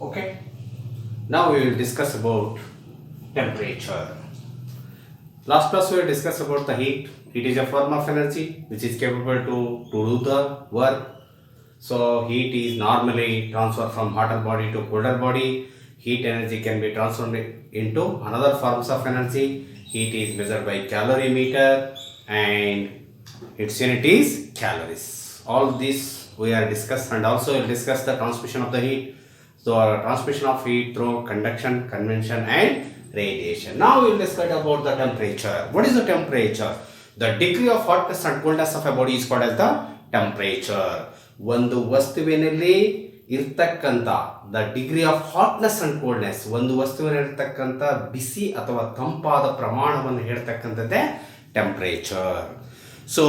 Okay. Now we will discuss about temperature. Last class we will discuss about the heat. Heat is a form of energy which is capable to do the work. So heat is normally transferred from hotter body to colder body. Heat energy can be transferred into another forms of energy. Heat is measured by calorimeter and its unit is calories. All this we are discussed, and also we will discuss the transmission of the heat. So transmission of heat through conduction, convection and radiation. Now we will discuss about the temperature. What is the temperature? The degree of hotness and coldness of a body is called as the temperature. ಒಂದು ವಸ್ತುವಿನಲ್ಲಿ ಇರ್ತಕ್ಕಂಥ the degree of hotness and coldness, ಒಂದು ವಸ್ತುವಿನಲ್ಲಿರ್ತಕ್ಕಂಥ ಬಿಸಿ ಅಥವಾ ತಂಪಾದ ಪ್ರಮಾಣವನ್ನು ಹೇಳ್ತಕ್ಕಂಥದ್ದೇ temperature. So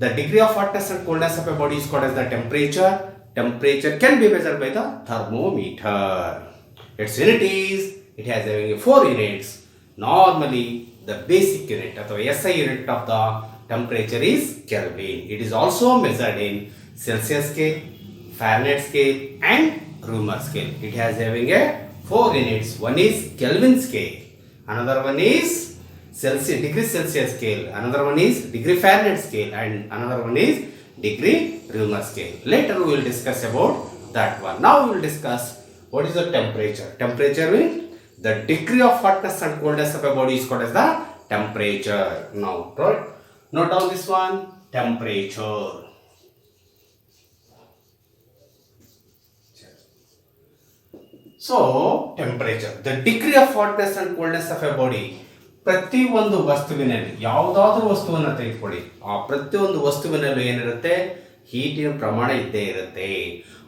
the degree of hotness and coldness of a body is called as the temperature. Temperature can be measured by the thermometer. Its unit is, it has having 4 units. Normally the basic unit or SI unit of the temperature is Kelvin. It is also measured in Celsius scale, Fahrenheit scale and Reaumur scale. It has having a 4 units. One is Kelvin scale, another one is degree Celsius scale, another one is degree Fahrenheit scale and another one is degree Reaumur scale. Later we will discuss about that one. Now we will discuss what is the temperature. Temperature means the degree of hotness and coldness of a body is called as the temperature. Now note down this one, temperature. So temperature, the degree of hotness and coldness of a body. ಪ್ರತಿಯೊಂದು ವಸ್ತುವಿನಲ್ಲಿ, ಯಾವುದಾದ್ರೂ ವಸ್ತುವನ್ನು ತೆಗೆದುಕೊಳ್ಳಿ, ಆ ಪ್ರತಿಯೊಂದು ವಸ್ತುವಿನಲ್ಲೂ ಏನಿರುತ್ತೆ, ಹೀಟಿನ ಪ್ರಮಾಣ ಇದ್ದೇ ಇರುತ್ತೆ.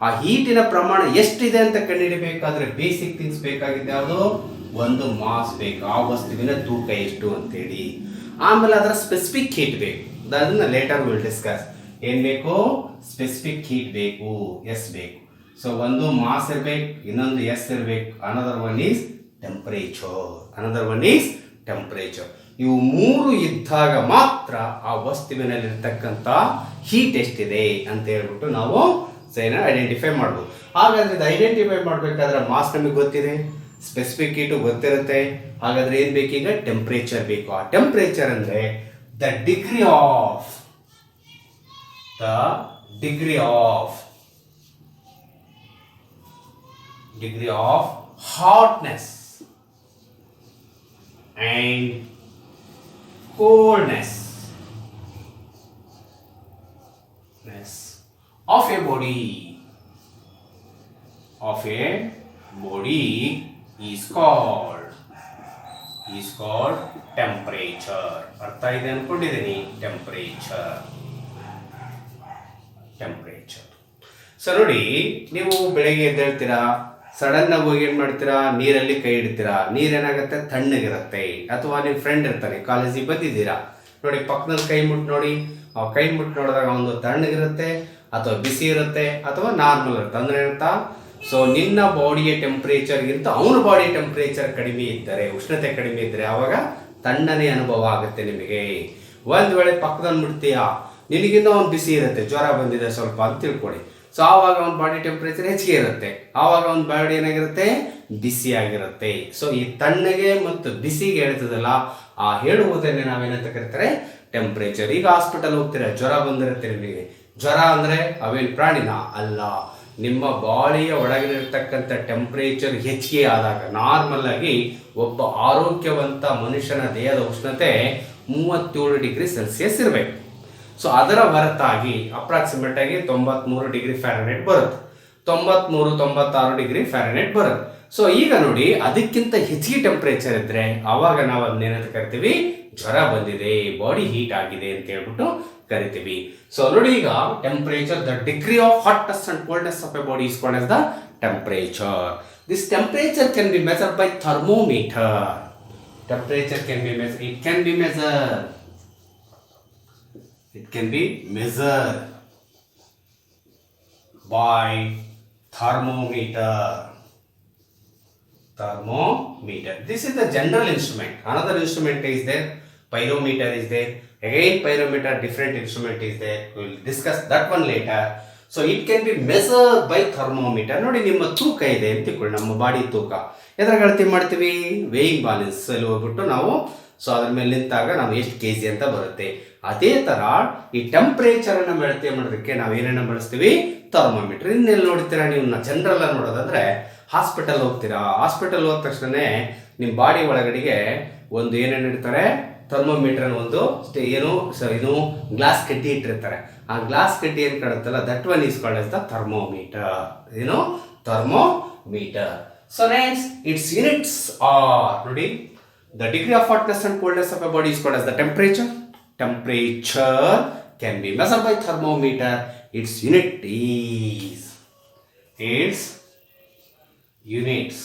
ಆ ಹೀಟಿನ ಪ್ರಮಾಣ ಎಷ್ಟಿದೆ ಅಂತ ಕಂಡುಹಿಡಬೇಕಾದ್ರೆ ಬೇಸಿಕ್ ಥಿಂಗ್ಸ್ ಬೇಕಾಗಿದೆ. ಯಾವುದು? ಒಂದು ಮಾಸ್ ಬೇಕು, ಆ ವಸ್ತುವಿನ ತೂಕ ಎಷ್ಟು ಅಂತೇಳಿ. ಆಮೇಲೆ ಅದರ ಸ್ಪೆಸಿಫಿಕ್ ಹೀಟ್ ಬೇಕು, ಅದನ್ನ ಲೇಟರ್ ವಿಲ್ ಡಿಸ್ಕಸ್. ಏನು ಬೇಕು? ಸ್ಪೆಸಿಫಿಕ್ ಹೀಟ್ ಬೇಕು, ಎಸ್ ಬೇಕು. ಸೊ ಒಂದು ಮಾಸ್ ಇರಬೇಕು, ಇನ್ನೊಂದು ಎಸ್ ಇರಬೇಕು. Another one is temperature. ಇವು ಮೂರು ಇದ್ದಾಗ ಮಾತ್ರ ಆ ವಸ್ತುವಿನಲ್ಲಿರ್ತಕ್ಕಂಥ ಹೀಟ್ ಎಷ್ಟಿದೆ ಅಂತ ಹೇಳ್ಬಿಟ್ಟು ನಾವು ಐಡೆಂಟಿಫೈ ಮಾಡ್ಬೋದು. ಹಾಗಾದ್ರೆ ಇದು ಐಡೆಂಟಿಫೈ ಮಾಡಬೇಕಾದ್ರೆ ಮಾಸ್ ನಮಗೆ ಗೊತ್ತಿದೆ, ಸ್ಪೆಸಿಫಿಕ್ ಹೀಟು ಗೊತ್ತಿರುತ್ತೆ. ಹಾಗಾದ್ರೆ ಏನು ಬೇಕೀಗ? ಟೆಂಪರೇಚರ್ ಬೇಕು. ಆ ಟೆಂಪರೇಚರ್ ಅಂದರೆ the degree of hotness and coldness of a body is called temperature. ಅರ್ಥ ಇದೆ ಅನ್ಕೊಂಡಿದ್ದೀನಿ. ಟೆಂಪರೇಚರ್. ಸೊ ನೋಡಿ, ನೀವು ಬೆಳಗ್ಗೆ ಎದ್ದೇಳ್ತೀರಾ, ಸಡನ್ ಆಗಿ ಹೋಗಿ ಏನು ಮಾಡ್ತೀರಾ, ನೀರಲ್ಲಿ ಕೈ ಇಡ್ತೀರಾ, ನೀರೇನಾಗುತ್ತೆ, ತಣ್ಣಗಿರುತ್ತೆ. ಅಥವಾ ನಿಮ್ಮ ಫ್ರೆಂಡ್ ಇರ್ತಾನೆ, ಕಾಲೇಜಿಗೆ ಬಂದಿದ್ದೀರಾ, ನೋಡಿ ಪಕ್ಕದಲ್ಲಿ ಕೈ ಮುಟ್ಟು ನೋಡಿ. ಆ ಕೈ ಮುಟ್ಟು ನೋಡಿದಾಗ ಒಂದು ತಣ್ಣಗಿರುತ್ತೆ ಅಥವಾ ಬಿಸಿ ಇರುತ್ತೆ ಅಥವಾ ನಾರ್ಮಲ್ ಇರುತ್ತೆ. ಅಂದ್ರೆ ಇರುತ್ತಾ? ಸೊ ನಿನ್ನ ಬಾಡಿಯ ಟೆಂಪರೇಚರ್ಗಿಂತ ಅವನ ಬಾಡಿ ಟೆಂಪರೇಚರ್ ಕಡಿಮೆ ಇದ್ದರೆ, ಉಷ್ಣತೆ ಕಡಿಮೆ ಇದ್ದರೆ ಆವಾಗ ತಣ್ಣನೆ ಅನುಭವ ಆಗುತ್ತೆ ನಿಮಗೆ. ಒಂದು ವೇಳೆ ಪಕ್ಕದಲ್ಲಿ ಮುಟ್ತೀಯಾ, ನಿನಗಿಂತ ಒಂದು ಬಿಸಿ ಇರುತ್ತೆ, ಜ್ವರ ಬಂದಿದೆ ಸ್ವಲ್ಪ ಅಂತ ತಿಳ್ಕೊಳ್ಳಿ. ಸೊ ಆವಾಗ ಅವನ ಬಾಡಿ ಟೆಂಪರೇಚರ್ ಹೆಚ್ಚಿಗೆ ಇರುತ್ತೆ, ಆವಾಗ ಅವನ ಬಾಡಿ ಏನಾಗಿರುತ್ತೆ, ಬಿಸಿಯಾಗಿರುತ್ತೆ. ಸೊ ಈ ತಣ್ಣಗೆ ಮತ್ತು ಬಿಸಿಗೆ ಹೇಳ್ತದಲ್ಲ, ಆ ಹೇಳುವುದನ್ನೇ ನಾವೇನಂತ ಕರೀತಾರೆ, ಟೆಂಪರೇಚರ್. ಈಗ ಹಾಸ್ಪಿಟಲ್ ಹೋಗ್ತೀರಾ, ಜ್ವರ ಬಂದಿರುತ್ತೆ ನಿಮಗೆ. ಜ್ವರ ಅಂದರೆ ಅವೇನು ಪ್ರಾಣಿನ ಅಲ್ಲ, ನಿಮ್ಮ ಬಾಡಿಯ ಒಳಗಿರತಕ್ಕಂಥ ಟೆಂಪರೇಚರ್ ಹೆಚ್ಚಿಗೆ ಆದಾಗ, ನಾರ್ಮಲ್ ಆಗಿ ಒಬ್ಬ ಆರೋಗ್ಯವಂತ ಮನುಷ್ಯನ ದೇಹದ ಉಷ್ಣತೆ 37 ಡಿಗ್ರಿ ಸೆಲ್ಸಿಯಸ್ ಇರಬೇಕು. ಸೊ ಅದರ ಹೊರತಾಗಿ ಅಪ್ರಾಕ್ಸಿಮೇಟ್ ಆಗಿ 93 ಡಿಗ್ರಿ ಫ್ಯಾರನೈಟ್ ಬರುತ್ತೆ, 93-96 ಡಿಗ್ರಿ ಫ್ಯಾರನೈಟ್ ಬರುತ್ತೆ. ಸೊ ಈಗ ನೋಡಿ, ಅದಕ್ಕಿಂತ ಹೆಚ್ಚಿಗೆ ಟೆಂಪರೇಚರ್ ಇದ್ರೆ ಆವಾಗ ನಾವು ಅದನ್ನೇನಂತ ಕರಿತೀವಿ, ಜ್ವರ ಬಂದಿದೆ, ಬಾಡಿ ಹೀಟ್ ಆಗಿದೆ ಅಂತ ಹೇಳ್ಬಿಟ್ಟು ಕರಿತೀವಿ. ಸೊ ನೋಡಿ, ಈಗ temperature, the degree of hotness and coldness of a body is called as the temperature. This temperature can be measured by thermometer. Temperature can be measured. It can be measured by thermometer. This is the general instrument. Another instrument is there, pyrometer is there. Again pyrometer, different instrument is there. We will discuss that one later. So it can be measured by thermometer. ನೋಡಿ ನಿಮ್ಮ ತೂಕ ಇದೆ ಅಂತ ತಿಳ್ಕೊಳ್ಳಿ, ನಮ್ಮ body ತೂಕ ಎದ್ರ ಅಳತೆ ಮಾಡ್ತೀವಿ, ವೇಯಿಂಗ್ ಬ್ಯಾಲೆನ್ಸ್ ಅಲ್ಲಿ ಹೋಗ್ಬಿಟ್ಟು ನಾವು ಸೊ ಅದ್ರ ಮೇಲೆ ನಿಂತಾಗ ನಾವು ಎಷ್ಟು ಕೆ ಜಿ ಅಂತ ಬರುತ್ತೆ. ಅದೇ ತರ ಈ ಟೆಂಪರೇಚರ್ ಅನ್ನ ಅಳತೆ ಮಾಡೋದಕ್ಕೆ ನಾವು ಏನೇನ ಬಳಸ್ತೀವಿ, ಥರ್ಮೋಮೀಟರ್. ಇನ್ನೆಲ್ಲಿ ನೋಡ್ತೀರಾ ನೀವು, ಜನರಲ್ ನೋಡೋದಾದ್ರೆ ಹಾಸ್ಪಿಟಲ್ ಹೋಗ್ತೀರಾ, ಹಾಸ್ಪಿಟಲ್ ಹೋದ ತಕ್ಷಣ ನಿಮ್ಮ ಬಾಡಿ ಒಳಗಡೆಗೆ ಒಂದು ಏನೇನು ಇಡ್ತಾರೆ, ಥರ್ಮೋಮೀಟರ್ ಒಂದು ಏನು ಗ್ಲಾಸ್ ಕಡ್ಡಿ ಇಟ್ಟಿರ್ತಾರೆ. ಆ ಗ್ಲಾಸ್ ಕಡ್ಡಿ ಏನು ಕಾಣುತ್ತಲ್ಲ, that one is called as the thermometer. ಏನು thermometer. So next its units are, ನೋಡಿ, the degree of hotness and coldness of a body is called as the temperature. Temperature can be measured by thermometer. Its unit is, its units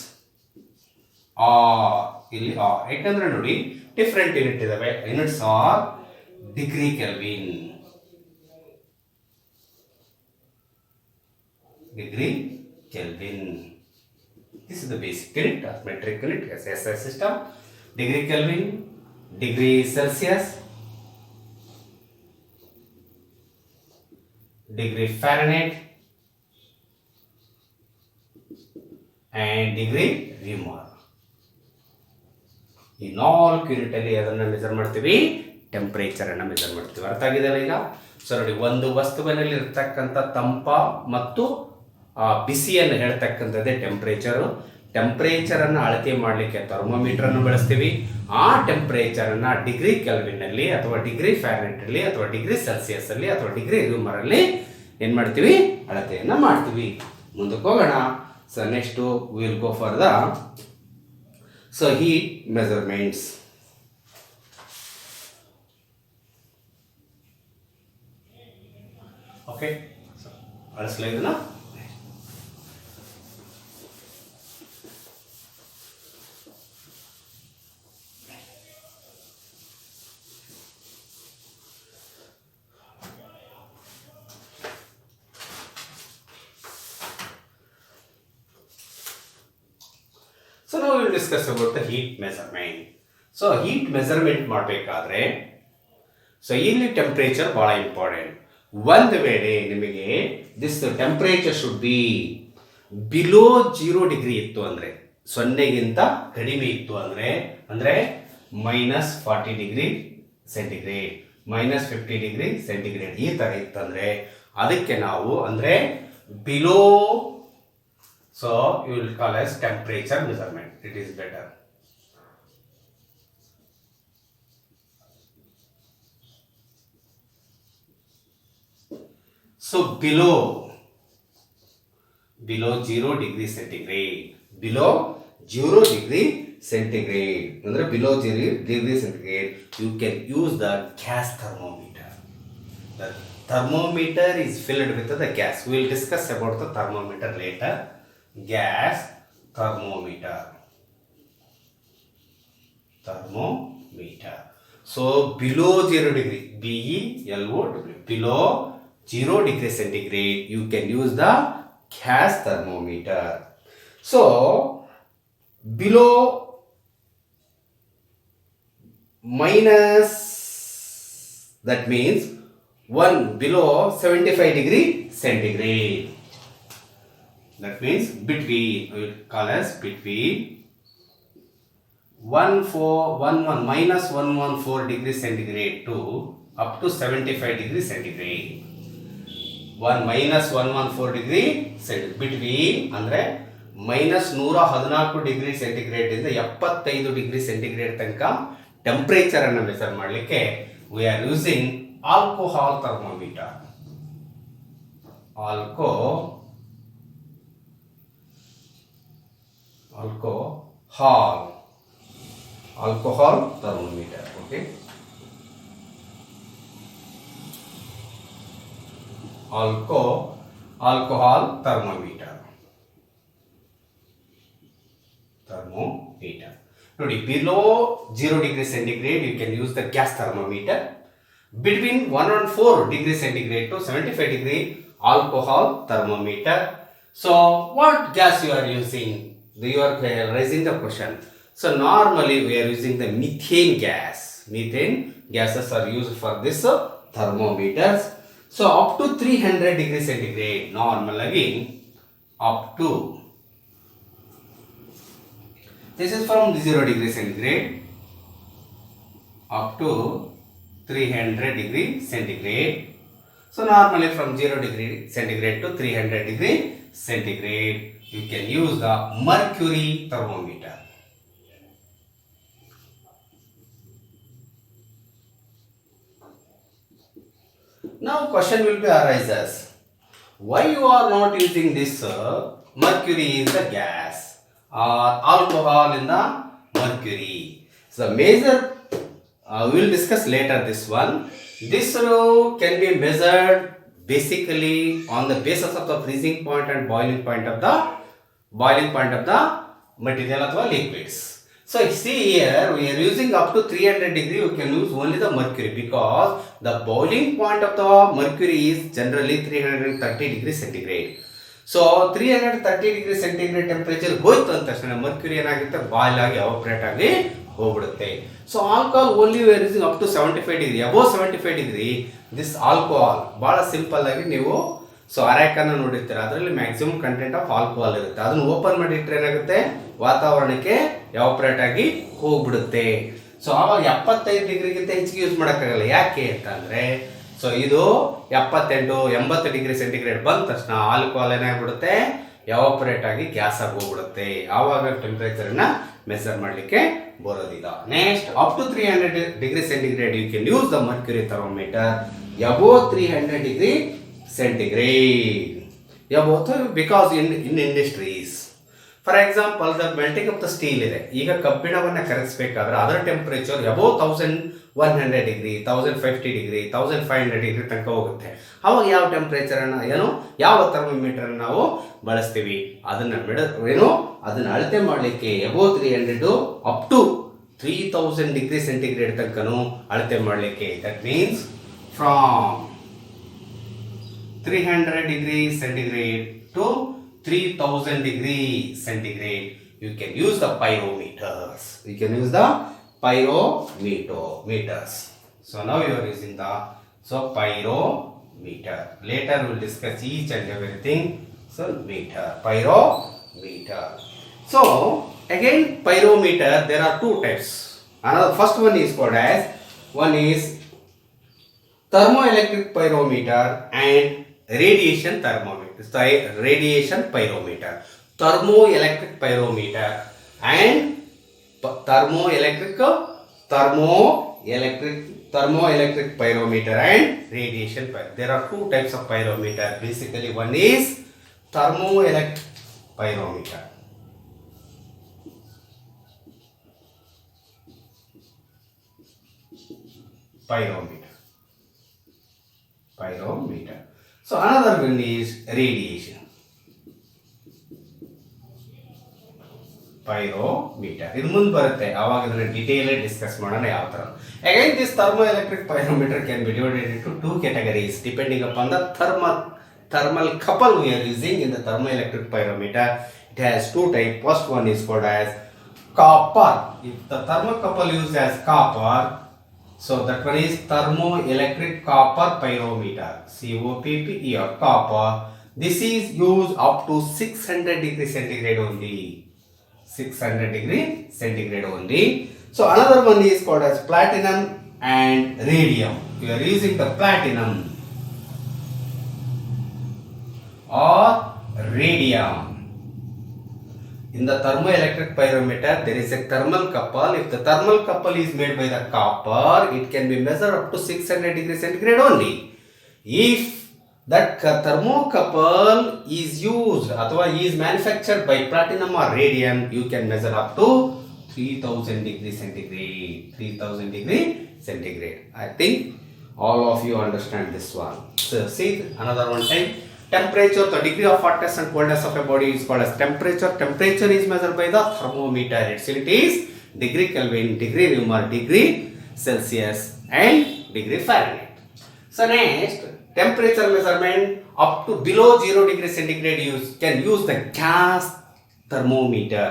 are, ಇಲ್ಲಿ are, ಯಾಕಂದ್ರೆ ನೋಡಿ different unit ಇದಾವೆ. Units R degree kelvin, degree kelvin. This is the basic unit of metric unit as SI system. Degree Kelvin, degree Celsius, degree Fahrenheit, and degree Reaumur. ಈ 4 unit ಅಲ್ಲಿ ಅದನ್ನ measure ಮಾಡ್ತೀವಿ, temperature ಅನ್ನ measure ಮಾಡ್ತೀವಿ. ಅರ್ಥ ಆಗಿದೆಯಲ್ಲ ಈಗ? ಸೊ ನೋಡಿ, ಒಂದು ವಸ್ತುವಿನಲ್ಲಿ ಇರ್ತಕ್ಕಂಥ ತಂಪ ಮತ್ತು ಬಿಸಿಯನ್ನು ಹೇಳ್ತಕ್ಕಂಥದ್ದೇ ಟೆಂಪರೇಚರು. ಟೆಂಪರೇಚರ್ ಅನ್ನು ಅಳತೆ ಮಾಡಲಿಕ್ಕೆ ಥರ್ಮೋಮೀಟರ್ ಅನ್ನು ಬಳಸ್ತೀವಿ. ಆ ಟೆಂಪರೇಚರ್ ಅನ್ನ ಡಿಗ್ರಿ ಕೆಲ್ವಿನ್ ಅಲ್ಲಿ ಅಥವಾ ಡಿಗ್ರಿ ಫ್ಯಾರೆನ್ಹೀಟ್ ಅಲ್ಲಿ ಅಥವಾ ಡಿಗ್ರಿ ಸೆಲ್ಸಿಯಸ್ ಅಲ್ಲಿ ಅಥವಾ ಡಿಗ್ರಿ ರ್ಯೂಮರ್ ಅಲ್ಲಿ ಏನ್ ಮಾಡ್ತೀವಿ, ಅಳತೆಯನ್ನ ಮಾಡ್ತೀವಿ. ಮುಂದಕ್ಕೆ ಹೋಗೋಣ. So next will go for the heat measurements. Okay, ಅಳಿಸ್ಲಾ ಇದನ್ನ. So now we will discuss about the heat measurement. So heat measurement ಮಾಡಬೇಕಾದ್ರೆ ಸೊ ಇಲ್ಲಿ ಟೆಂಪರೇಚರ್ ಬಹಳ ಇಂಪಾರ್ಟೆಂಟ್. ಒಂದು ವೇಳೆ ನಿಮಗೆ this temperature should be below 0 degree ಇತ್ತು ಅಂದರೆ, 0ಗಿಂತ ಕಡಿಮೆ ಇತ್ತು ಅಂದರೆ -40 ಡಿಗ್ರಿ ಸೆಂಟಿಗ್ರೇಡ್, -50 ಡಿಗ್ರಿ ಸೆಂಟಿಗ್ರೇಡ್ ಈ ಥರ ಇತ್ತಂದರೆ ಅದಕ್ಕೆ ನಾವು ಅಂದರೆ below, so you will call as temperature measurement. It is better. So below 0 degree centigrade, below 0 degree centigrade, ಅಂದ್ರೆ below 0 degree centigrade, you can use the gas thermometer. The thermometer is filled with the gas. We will discuss about the thermometer later. Gas thermometer. So below 0 degree, BELOW, below 0 degree centigrade, you can use the gas thermometer. So below minus, that means below 75 degree centigrade. That means between, we will call as between -114 degree centigrade to up to 75 degree centigrade. -114 degree centigrade between ಅಂದ್ರೆ -114 degree centigrade ಇಂದ 75 degree centigrade ತನಕ temperature ಅನ್ನು measure ಮಾಡಲಿಕ್ಕೆ we are using alcohol thermometer. Alcohol thermometer. Okay, alcohol thermometer. ನೋಡಿ, below 0 degree centigrade you can use the gas thermometer. Between 114 degree centigrade to 75 degree alcohol thermometer. So what gas you are using? You are raising the question. So normally we are using the methane gas. Methane gases are used for this thermometers. So up to 300 degree centigrade, normal again, up to, this is from 0 degree centigrade up to 300 degree centigrade. So normally from 0 degree centigrade to 300 degree centigrade, you can use the mercury thermometer. Now question will be arises, why you are not using this mercury is the gas or alcohol in the mercury? So major we will discuss later this one. This can be measured basically on the basis of the freezing point and boiling point of the material or liquids. So see here, we are using up to 300 degree, you can use only the mercury because the boiling point of the mercury is generally 330 degree centigrade. So 330 degree centigrade temperature ಹೋಯ್ತು ಅಂತ ತಕ್ಷಣ mercury ಏನಾಗುತ್ತೆ, boil ಆಗಿ evaporate ಆಗಿ ಹೋಗ್ಬಿಡುತ್ತೆ. So alcohol only we are using up to 75 degree, above 75 degree, this alcohol ಬಹಳ simple ಆಗಿ ನೀವು ಸೊ ಅರೇಕನ್ನು ನೋಡಿರ್ತೀರ, ಅದರಲ್ಲಿ ಮ್ಯಾಕ್ಸಿಮಮ್ ಕಂಟೆಂಟ್ ಆಫ್ ಆಲ್ಕೋಹಾಲ್ ಇರುತ್ತೆ. ಅದನ್ನು ಓಪನ್ ಮಾಡಿ ಇಟ್ಟರೆ ಏನಾಗುತ್ತೆ, ವಾತಾವರಣಕ್ಕೆ ಎವಾಪರೇಟ್ ಆಗಿ ಹೋಗ್ಬಿಡುತ್ತೆ. ಸೊ ಆವಾಗ 75 ಡಿಗ್ರಿಗಿಂತ ಹೆಚ್ಚಿಗೆ ಯೂಸ್ ಮಾಡೋಕ್ಕಾಗಲ್ಲ. ಯಾಕೆ ಅಂತಂದರೆ, ಸೊ ಇದು 78-80 ಡಿಗ್ರಿ ಸೆಂಟಿಗ್ರೇಡ್ ಬಂದ ತಕ್ಷಣ ಆಲ್ಕೋಹಾಲ್ ಏನಾಗ್ಬಿಡುತ್ತೆ, ಎವಾಪರೇಟ್ ಆಗಿ ಗ್ಯಾಸ್ ಆಗಿ ಹೋಗ್ಬಿಡುತ್ತೆ. ಆವಾಗ ಟೆಂಪರೇಚರ್ನ ಮೆಸರ್ ಮಾಡಲಿಕ್ಕೆ ಬರೋದಿಲ್ಲ. Next up to 300 degree centigrade you can use the mercury thermometer. Above 300 degree centigrade, because in industries, for example, the melting of the steel ಇದೆ. ಈಗ ಕಬ್ಬಿಣವನ್ನು ಕರಗಿಸಬೇಕಾದ್ರೆ ಅದರ temperature above 1100 degree, 1050 degree, 1500 degree ತನಕ ಹೋಗುತ್ತೆ. ಅವಾಗ ಯಾವ ಟೆಂಪರೇಚರನ್ನು ಯಾವ ಥರ್ಮೋಮೀಟರ್ ನಾವು ಬಳಸ್ತೀವಿ, ಅದನ್ನು ಅಳತೆ ಮಾಡಲಿಕ್ಕೆ above 300 up to 3000 degree centigrade ತನಕನೂ ಅಳತೆ ಮಾಡಲಿಕ್ಕೆ. That means from 300 degree centigrade to 3000 degree centigrade, you can use the pyrometers. So now you are using the pyrometer. Later we will discuss each and everything. So pyrometer. So again, pyrometer, there are two types. Another first one is called as, one is thermoelectric pyrometer and radiation thermometer. Radiation pyrometer, thermoelectric pyrometer and thermoelectric pyrometer and radiation pyrometer. There are two types of pyrometer. Basically, one is thermoelectric pyrometer. So another one is radiation pyrometer. ಇದು ಮುಂದೆ ಬರುತ್ತೆ, ಆವಾಗ ಇದನ್ನ detail discuss ಮಾಡೋಣ ಯಾವ ತರ. Again, this thermoelectric pyrometer can be divided into two categories depending upon the thermal couple we are using in the thermoelectric pyrometer. It has two types. First one is called as copper. If the thermocouple used as copper, so that one is thermoelectric copper pyrometer, COPPE or copper. This is used up to 600 degree centigrade only. 600 degree centigrade only. So another one is called as platinum and radium. We are using the platinum or radium. In the thermoelectric pyrometer, there is a thermal couple. If the thermal couple is made by the copper, it can be measured up to 600 degree centigrade only. If that thermocouple is used or is manufactured by platinum or radium, you can measure up to 3000 degree centigrade. 3000 degree centigrade. I think all of you understand this one. So see another one time. Temperature, the degree of hotness and coldness of a body is called as temperature. Temperature is measured by the thermometer. Its unit is degree Kelvin, degree Newton, degree Celsius and degree Fahrenheit. So next, temperature measurement up to below 0 degree centigrade can use the gas thermometer.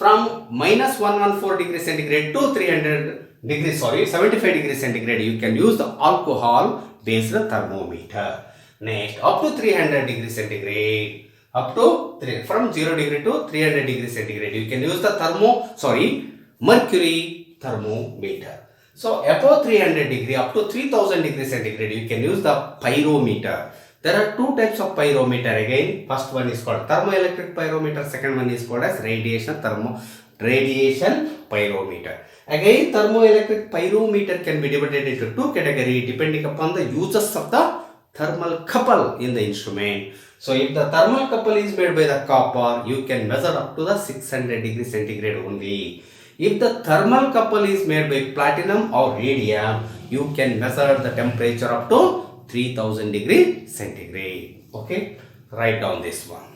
From minus 114 degree centigrade to 75 degree centigrade, you can use the alcohol based thermometer. Next, up to 300 degree centigrade, from 0 degree to 300 degree centigrade, you can use the mercury thermometer. So above 300 degree up to 3000 degree centigrade, you can use the pyrometer. There are two types of pyrometer again. First one is called thermoelectric pyrometer. Second one is called as radiation pyrometer. Again, thermoelectric pyrometer can be divided into two categories depending upon the uses of the thermal couple in the instrument. So if the thermal couple is made by the copper, you can measure up to the 600 degree centigrade only. If the thermal couple is made by platinum or radium, you can measure the temperature up to 3000 degree centigrade. Okay, write down this one.